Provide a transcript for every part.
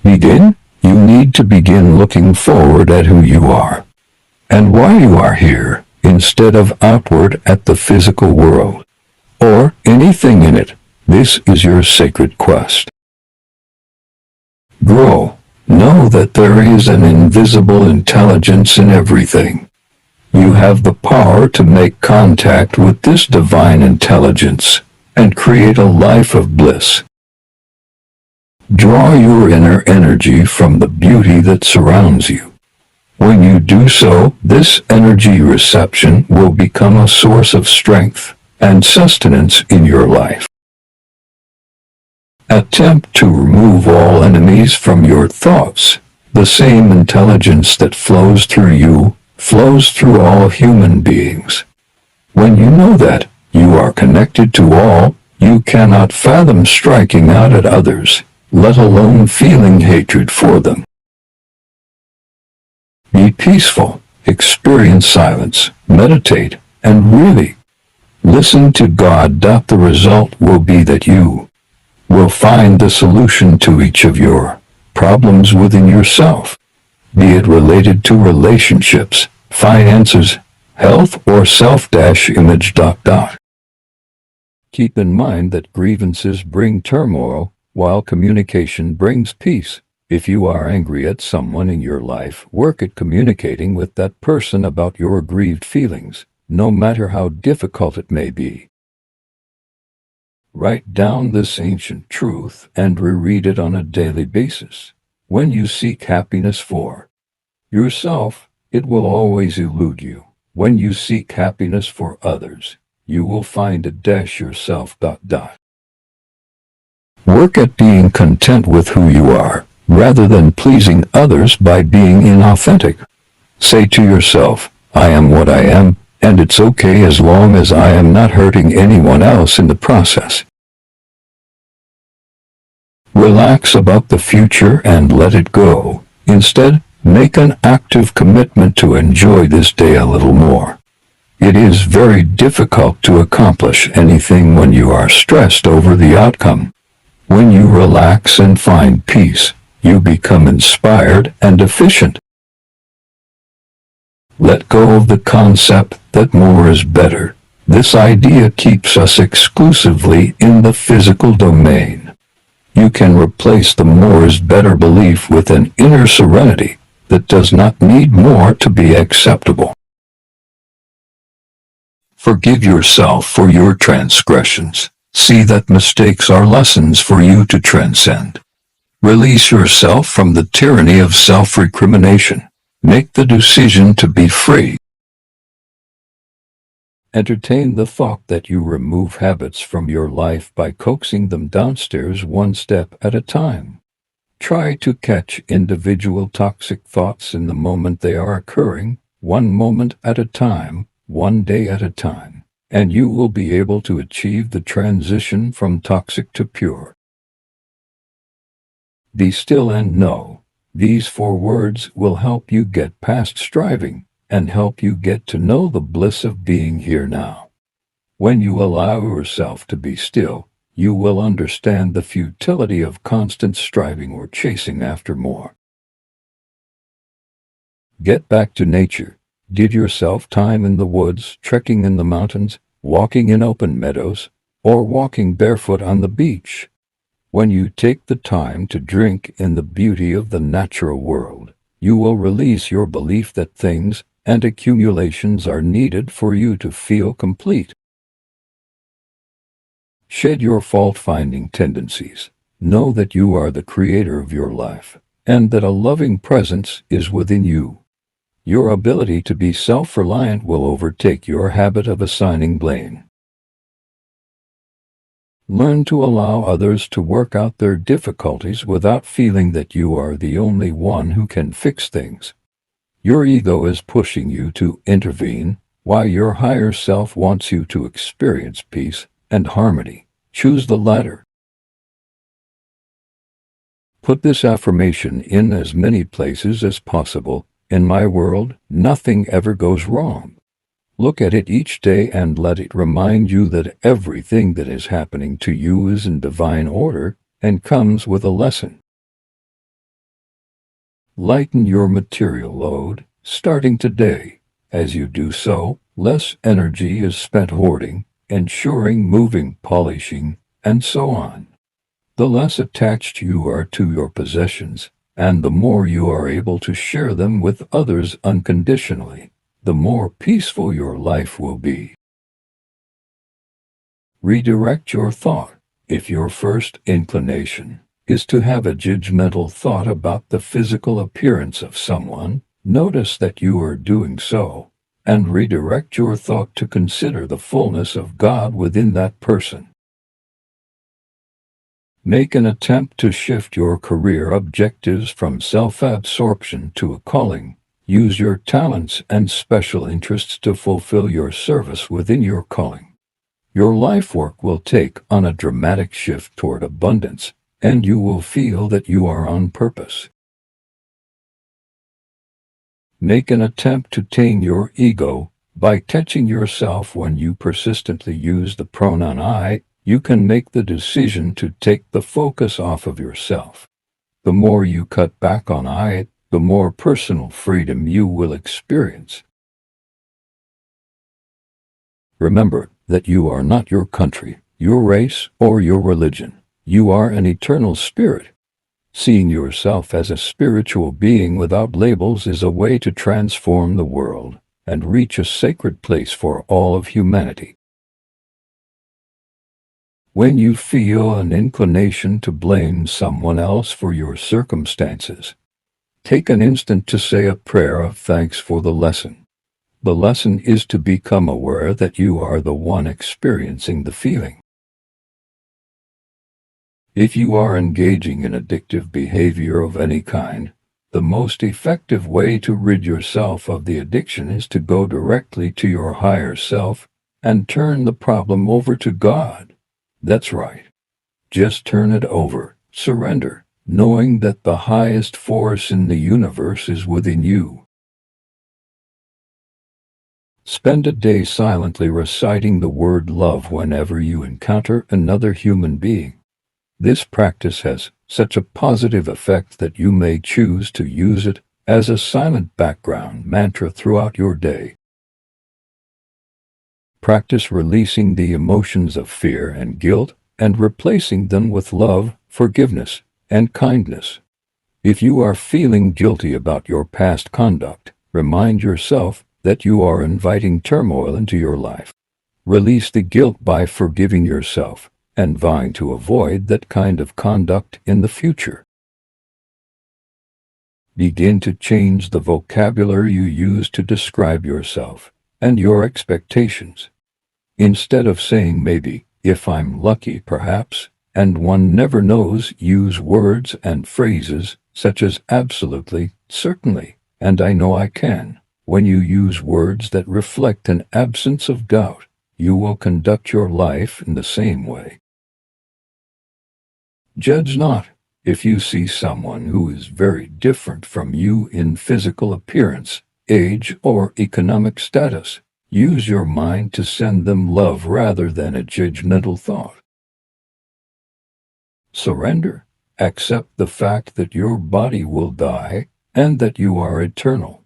begin, you need to begin looking forward at who you are and why you are here, instead of outward at the physical world or anything in it. This is your sacred quest. Grow. Know that there is an invisible intelligence in everything. You have the power to make contact with this divine intelligence and create a life of bliss. Draw your inner energy from the beauty that surrounds you. When you do so, this energy reception will become a source of strength and sustenance in your life. Attempt to remove all enemies from your thoughts. The same intelligence that flows through you flows through all human beings. When you know that you are connected to all, you cannot fathom striking out at others, let alone feeling hatred for them. Be peaceful, experience silence, meditate, and really listen to God. The result will be that you will find the solution to each of your problems within yourself, be it related to relationships, finances, health, or self-image. Keep in mind that grievances bring turmoil, while communication brings peace. If you are angry at someone in your life, work at communicating with that person about your grieved feelings, no matter how difficult it may be. Write down this ancient truth and reread it on a daily basis. When you seek happiness for yourself, it will always elude you. When you seek happiness for others, you will find it yourself. Work at being content with who you are, rather than pleasing others by being inauthentic. Say to yourself, I am what I am, and it's okay as long as I am not hurting anyone else in the process. Relax about the future and let it go. Instead, make an active commitment to enjoy this day a little more. It is very difficult to accomplish anything when you are stressed over the outcome. When you relax and find peace, you become inspired and efficient. Let go of the concept that more is better. This idea keeps us exclusively in the physical domain. You can replace the more is better belief with an inner serenity that does not need more to be acceptable. Forgive yourself for your transgressions. See that mistakes are lessons for you to transcend. Release yourself from the tyranny of self-recrimination. Make the decision to be free. Entertain the thought that you remove habits from your life by coaxing them downstairs one step at a time. Try to catch individual toxic thoughts in the moment they are occurring, one moment at a time, one day at a time, and you will be able to achieve the transition from toxic to pure. Be still and know. These 4 words will help you get past striving and help you get to know the bliss of being here now. When you allow yourself to be still, you will understand the futility of constant striving or chasing after more. Get back to nature. Give yourself time in the woods, trekking in the mountains, walking in open meadows, or walking barefoot on the beach. When you take the time to drink in the beauty of the natural world, you will release your belief that things and accumulations are needed for you to feel complete. Shed your fault-finding tendencies. Know that you are the creator of your life, and that a loving presence is within you. Your ability to be self-reliant will overtake your habit of assigning blame. Learn to allow others to work out their difficulties without feeling that you are the only one who can fix things. Your ego is pushing you to intervene, while your higher self wants you to experience peace and harmony. Choose the latter. Put this affirmation in as many places as possible. In my world, nothing ever goes wrong. Look at it each day and let it remind you that everything that is happening to you is in divine order and comes with a lesson. Lighten your material load, starting today. As you do so, less energy is spent hoarding, ensuring, moving, polishing, and so on. The less attached you are to your possessions, and the more you are able to share them with others unconditionally, the more peaceful your life will be. Redirect your thought. If your first inclination is to have a judgmental thought about the physical appearance of someone, notice that you are doing so, and redirect your thought to consider the fullness of God within that person. Make an attempt to shift your career objectives from self-absorption to a calling. Use your talents and special interests to fulfill your service within your calling. Your life work will take on a dramatic shift toward abundance, and you will feel that you are on purpose. Make an attempt to tame your ego. By catching yourself when you persistently use the pronoun I, you can make the decision to take the focus off of yourself. The more you cut back on I, the more personal freedom you will experience. Remember that you are not your country, your race, or your religion. You are an eternal spirit. Seeing yourself as a spiritual being without labels is a way to transform the world and reach a sacred place for all of humanity. When you feel an inclination to blame someone else for your circumstances, take an instant to say a prayer of thanks for the lesson. The lesson is to become aware that you are the one experiencing the feeling. If you are engaging in addictive behavior of any kind, the most effective way to rid yourself of the addiction is to go directly to your higher self and turn the problem over to God. That's right. Just turn it over, surrender, knowing that the highest force in the universe is within you. Spend a day silently reciting the word love whenever you encounter another human being. This practice has such a positive effect that you may choose to use it as a silent background mantra throughout your day. Practice releasing the emotions of fear and guilt and replacing them with love, forgiveness, and kindness. If you are feeling guilty about your past conduct, remind yourself that you are inviting turmoil into your life. Release the guilt by forgiving yourself and vowing to avoid that kind of conduct in the future. Begin to change the vocabulary you use to describe yourself and your expectations. Instead of saying maybe, if I'm lucky perhaps, and one never knows, use words and phrases such as absolutely, certainly, and I know I can. When you use words that reflect an absence of doubt, you will conduct your life in the same way. Judge not. If you see someone who is very different from you in physical appearance, age, or economic status, use your mind to send them love rather than a judgmental thought. Surrender. Accept the fact that your body will die and that you are eternal.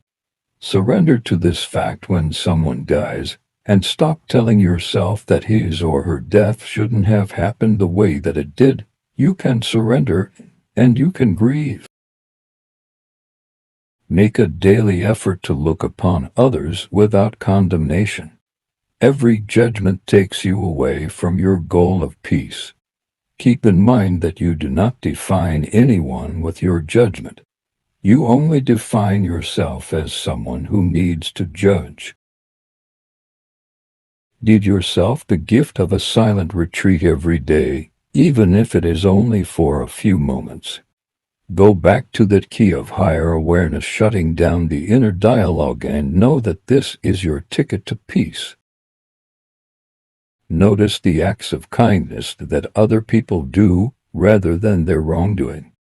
Surrender to this fact when someone dies, and stop telling yourself that his or her death shouldn't have happened the way that it did. You can surrender, and you can grieve. Make a daily effort to look upon others without condemnation. Every judgment takes you away from your goal of peace. Keep in mind that you do not define anyone with your judgment. You only define yourself as someone who needs to judge. Give yourself the gift of a silent retreat every day, even if it is only for a few moments. Go back to that key of higher awareness, shutting down the inner dialogue, and know that this is your ticket to peace. Notice the acts of kindness that other people do rather than their wrongdoing.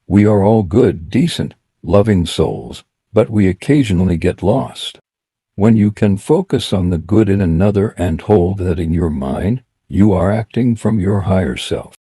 We are all good, decent, loving souls, but we occasionally get lost. When you can focus on the good in another and hold that in your mind, you are acting from your higher self.